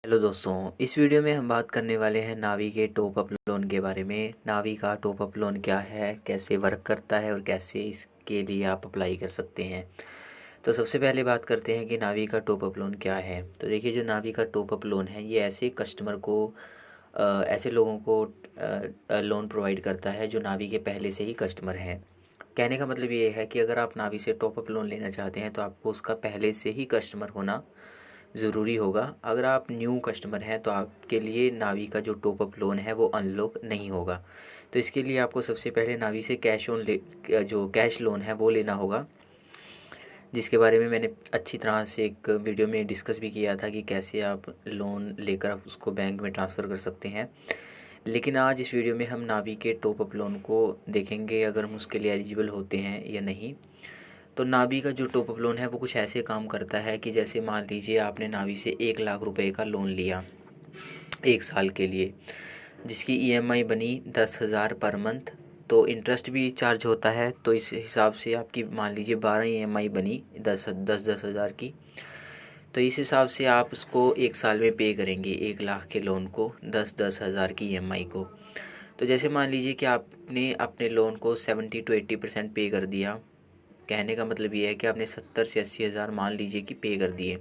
Hello दोस्तों, इस video में हम बात करने वाले हैं नावी के टॉप अप लोन के बारे में। नावी का टॉप अप लोन क्या है, कैसे वर्क करता है और कैसे इसके लिए आप अप्लाई कर सकते हैं। तो सबसे पहले बात करते हैं कि नावी का टॉप अप लोन क्या है। तो देखिए, जो नावी का टॉप अप लोन है ये ऐसे कस्टमर को ऐसे लोगों को लोन प्रोवाइड करता है जो नावी के पहले से ही कस्टमर हैं। कहने का मतलब ये है कि अगर आप नावी से टॉप अप लोन लेना चाहते हैं तो आपको उसका पहले से ही कस्टमर होना ज़रूरी होगा। अगर आप न्यू कस्टमर हैं तो आपके लिए नावी का जो टॉप अप लोन है वो अनलॉक नहीं होगा। तो इसके लिए आपको सबसे पहले नावी से जो कैश लोन है वो लेना होगा, जिसके बारे में मैंने अच्छी तरह से एक वीडियो में डिस्कस भी किया था कि कैसे आप लोन लेकर आप उसको बैंक में ट्रांसफ़र कर सकते हैं। लेकिन आज इस वीडियो में हम नावी के टॉप अप लोन को देखेंगे, अगर हम उसके लिए एलिजिबल होते हैं या नहीं। तो नावी का जो टॉप अप लोन है वो कुछ ऐसे काम करता है कि जैसे मान लीजिए आपने नावी से 1 लाख रुपए का लोन लिया 1 साल के लिए, जिसकी ईएमआई बनी 10,000 पर मंथ। तो इंटरेस्ट भी चार्ज होता है, तो इस हिसाब से आपकी मान लीजिए 12 ईएमआई बनी 10,000 की। तो इस हिसाब से आप उसको 1 साल में पे करेंगे 1 लाख के लोन को, 10,000 की ईएमआई को। तो जैसे मान लीजिए कि आपने अपने लोन को 70 to 80% पे कर दिया। कहने का मतलब ये है कि आपने 70 से 80 हज़ार मान लीजिए कि पे कर दिए।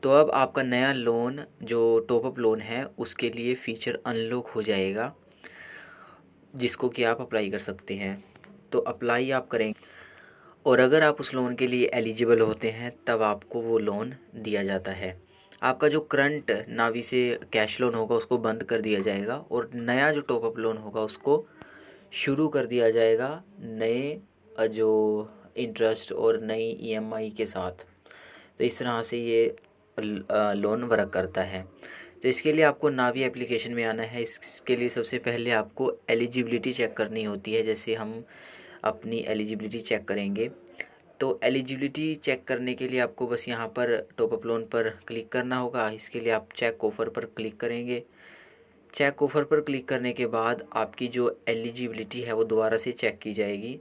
तो अब आपका नया लोन जो टॉप अप लोन है उसके लिए फ़ीचर अनलॉक हो जाएगा, जिसको कि आप अप्लाई कर सकते हैं। तो अप्लाई आप करेंगे और अगर आप उस लोन के लिए एलिजिबल होते हैं तब आपको वो लोन दिया जाता है। आपका जो करंट नावी से कैश लोन होगा उसको बंद कर दिया जाएगा और नया जो टॉप अप लोन होगा उसको शुरू कर दिया जाएगा नए जो इंटरेस्ट और नई ईएमआई के साथ। तो इस तरह से ये लोन वर्क करता है। तो इसके लिए आपको नावी एप्लीकेशन में आना है। इसके लिए सबसे पहले आपको एलिजिबिलिटी चेक करनी होती है। जैसे हम अपनी एलिजिबिलिटी चेक करेंगे, तो एलिजिबिलिटी चेक करने के लिए आपको बस यहाँ पर टॉप अप लोन पर क्लिक करना होगा। इसके लिए आप चेक ऑफ़र पर क्लिक करेंगे। चेक ऑफ़र पर क्लिक करने के बाद आपकी जो एलिजिबिलिटी है वो दोबारा से चेक की जाएगी।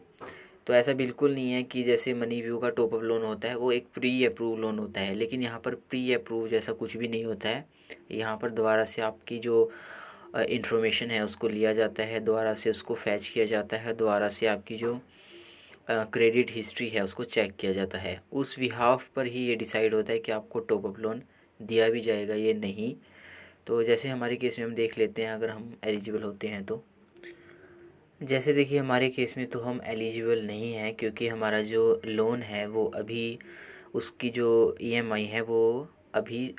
तो ऐसा बिल्कुल नहीं है कि जैसे मनी व्यू का टॉप अप लोन होता है वो एक प्री अप्रूव लोन होता है, लेकिन यहाँ पर प्री अप्रूव जैसा कुछ भी नहीं होता है। यहाँ पर दोबारा से आपकी जो इंफॉर्मेशन है उसको लिया जाता है, दोबारा से उसको फैच किया जाता है, दोबारा से आपकी जो क्रेडिट हिस्ट्री है उसको चेक किया जाता है। उस बिहाफ पर ही ये डिसाइड होता है कि आपको टॉप अप लोन दिया भी जाएगा या नहीं। तो जैसे हमारे केस में हम देख लेते हैं अगर हम एलिजिबल होते हैं तो। जैसे देखिए, हमारे केस में तो हम एलिजिबल नहीं हैं, क्योंकि हमारा जो लोन है वो अभी उसकी जो ईएमआई है वो अभी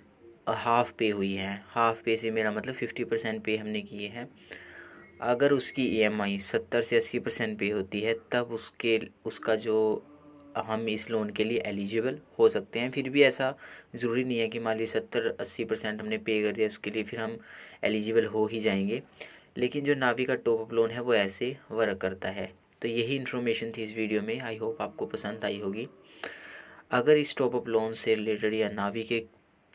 हाफ़ पे हुई है। हाफ़ पे से मेरा मतलब 50% पे हमने किए हैं। अगर उसकी ईएमआई 70 से 80% पे होती है तब उसका जो हम इस लोन के लिए एलिजिबल हो सकते हैं। फिर भी ऐसा ज़रूरी नहीं है कि मान लीजिए 70-80% हमने पे कर दिया उसके लिए फिर हम एलिजिबल हो ही जाएंगे। लेकिन जो नावी का टॉप अप लोन है वो ऐसे वर्क करता है। तो यही इन्फॉर्मेशन थी इस वीडियो में। आई होप आपको पसंद आई होगी। अगर इस टॉप अप लोन से रिलेटेड या नावी के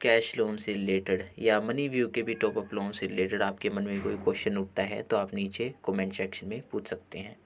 कैश लोन से रिलेटेड या मनी व्यू के भी टॉप अप लोन से रिलेटेड आपके मन में कोई क्वेश्चन उठता है तो आप नीचे कमेंट सेक्शन में पूछ सकते हैं।